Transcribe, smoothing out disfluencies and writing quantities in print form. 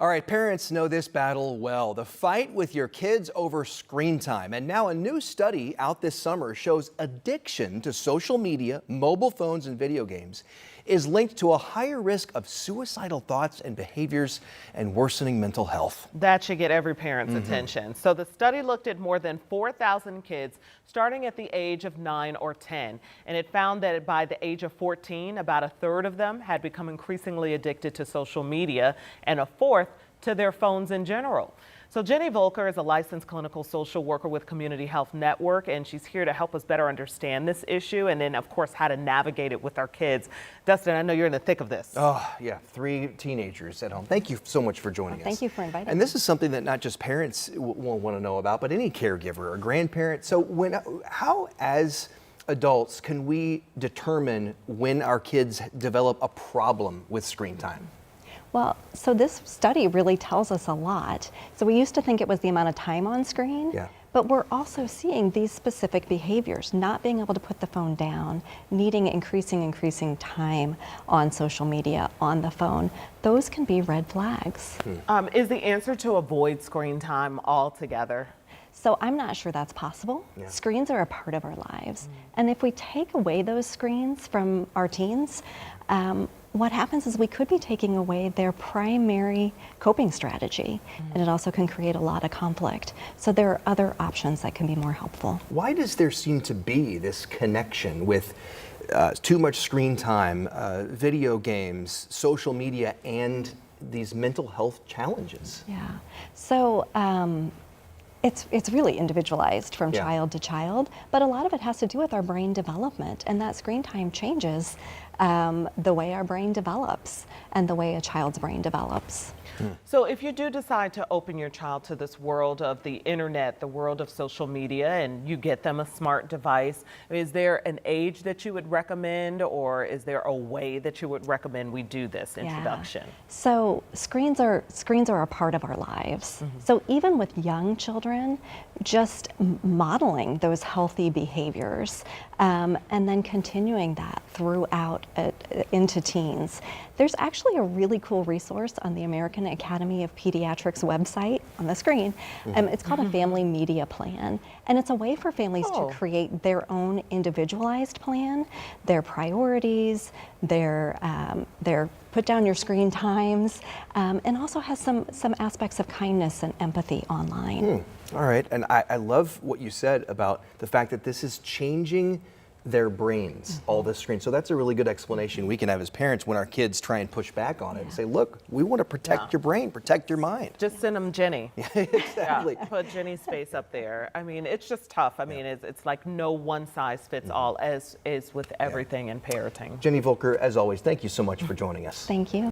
All right, parents know this battle well, the fight with your kids over screen time. And now a new study out this summer shows addiction to social media, mobile phones, and video games is linked to a higher risk of suicidal thoughts and behaviors and worsening mental health. That should get every parent's attention. So the study looked at more than 4,000 kids starting at the age of 9 or 10. And it found that by the age of 14, about a third of them had become increasingly addicted to social media and a fourth to their phones in general. So Jenny Volker is a licensed clinical social worker with Community Health Network, and she's here to help us better understand this issue and then, of course, how to navigate it with our kids. Dustin, I know you're in the thick of this. Oh, yeah, 3 teenagers at home. Thank you so much for joining us. Thank you for inviting me. And this is something that not just parents will want to know about, but any caregiver or grandparent. So how, as adults, can we determine when our kids develop a problem with screen time? Well, so this study really tells us a lot. So we used to think it was the amount of time on screen, but we're also seeing these specific behaviors, not being able to put the phone down, needing increasing time on social media, on the phone. Those can be red flags. Is the answer to avoid screen time altogether? So I'm not sure that's possible. Screens are a part of our lives. And if we take away those screens from our teens, what happens is we could be taking away their primary coping strategy, and it also can create a lot of conflict. So there are other options that can be more helpful. Why does there seem to be this connection with too much screen time, video games, social media, and these mental health challenges? Yeah. So it's really individualized from child to child, but a lot of it has to do with our brain development, and that screen time changes the way our brain develops and the way a child's brain develops. So if you do decide to open your child to this world of the internet, the world of social media, and you get them a smart device, is there an age that you would recommend, or is there a way that you would recommend we do this introduction? So screens are a part of our lives. So even with young children, just modeling those healthy behaviors and then continuing that throughout into teens. There's actually a really cool resource on the American Academy of Pediatrics website on the screen. It's called a Family Media Plan, and it's a way for families to create their own individualized plan, their priorities, their put down your screen times, and also has some aspects of kindness and empathy online. All right, and I love what you said about the fact that this is changing their brains, all this screen. So that's a really good explanation we can have as parents when our kids try and push back on it and say, look, we want to protect your brain, protect your mind. Just send them Jenny. Exactly. Put Jenny's face up there. I mean, it's just tough. I mean, it's like no one size fits all, as is with everything in parenting. Jenny Volker, as always, thank you so much for joining us. Thank you.